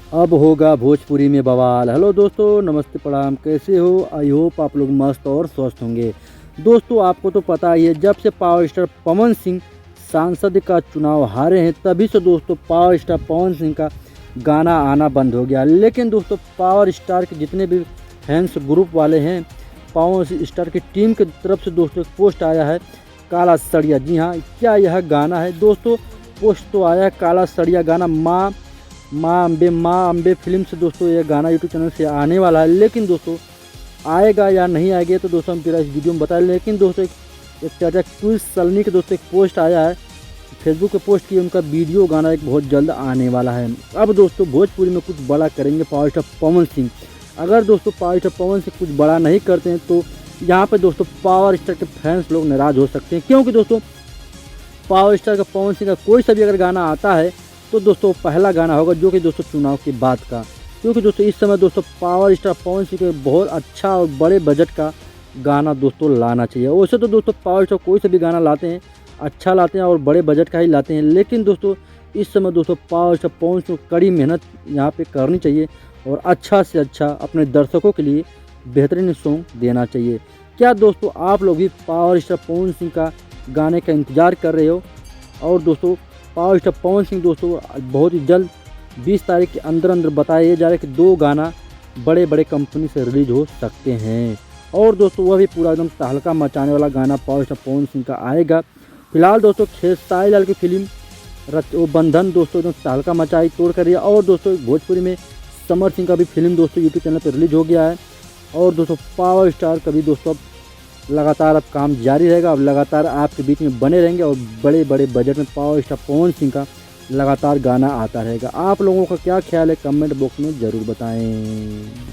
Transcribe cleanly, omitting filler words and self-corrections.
अब होगा भोजपुरी में बवाल। हेलो दोस्तों, नमस्ते, प्रणाम, कैसे हो? आई होप आप लोग मस्त और स्वस्थ होंगे। दोस्तों, आपको तो पता ही है, जब से पावर स्टार पवन सिंह सांसद का चुनाव हारे हैं, तभी से दोस्तों पावर स्टार पवन सिंह का गाना आना बंद हो गया। लेकिन दोस्तों, पावर स्टार के जितने भी फैंस ग्रुप वाले हैं, पावर स्टार की टीम की तरफ से दोस्तों एक पोस्ट आया है, काला सड़िया। जी हाँ, क्या यह गाना है दोस्तों? पोस्ट तो आया है, काला सड़िया गाना माँ अम्बे फिल्म से दोस्तों ये गाना यूट्यूब चैनल से आने वाला है। लेकिन दोस्तों, आएगा या नहीं आएगा तो दोस्तों हम पूरा इस वीडियो में बताएं। लेकिन दोस्तों एक चाचा क्विज सलनी के दोस्तों एक पोस्ट आया है, फेसबुक पे पोस्ट किया, उनका वीडियो गाना एक बहुत जल्द आने वाला है। अब दोस्तों भोजपुरी में कुछ बड़ा करेंगे पावर स्टार पवन सिंह। अगर दोस्तों पावर स्टार पवन सिंह कुछ बड़ा नहीं करते हैं तो यहाँ पे दोस्तों पावर स्टार के फैंस लोग नाराज़ हो सकते हैं। क्योंकि दोस्तों पावर स्टार का पवन सिंह का कोई सा भी अगर गाना आता है तो दोस्तों पहला गाना होगा जो कि दोस्तों चुनाव के बाद का। क्योंकि दोस्तों इस समय दोस्तों पावर स्टार पवन सिंह को बहुत अच्छा और बड़े बजट का गाना दोस्तों लाना चाहिए। वैसे तो दोस्तों पावर स्टार कोई सा भी गाना लाते हैं, अच्छा लाते हैं और बड़े बजट का ही लाते हैं। लेकिन दोस्तों इस समय दोस्तों पावर स्टार पवन सिंह को कड़ी मेहनत यहाँ पे करनी चाहिए और अच्छा से अच्छा अपने दर्शकों के लिए बेहतरीन सॉन्ग देना चाहिए। क्या दोस्तों आप लोग भी पावर स्टार पवन सिंह का गाने का इंतज़ार कर रहे हो? और दोस्तों पावर स्टार पवन सिंह दोस्तों बहुत ही जल्द 20 तारीख के अंदर बताया जा रहा है कि 2 गाना बड़े बड़े कंपनी से रिलीज हो सकते हैं। और दोस्तों वह भी पूरा एकदम तहलका मचाने वाला गाना पावर स्टार पवन सिंह का आएगा। फिलहाल दोस्तों खेसारी लाल की फिल्म वो बंधन दोस्तों एकदम तहलका मचाई तोड़ कर रही है। और दोस्तों भोजपुरी में समर सिंह का भी फिल्म दोस्तों यूट्यूब चैनल पर रिलीज हो गया है। और दोस्तों पावर स्टार का भी दोस्तों लगातार अब काम जारी रहेगा। अब लगातार आपके बीच में बने रहेंगे और बड़े बड़े बजट में पावर स्टार पवन सिंह का लगातार गाना आता रहेगा। आप लोगों का क्या ख्याल है? कमेंट बॉक्स में ज़रूर बताएं।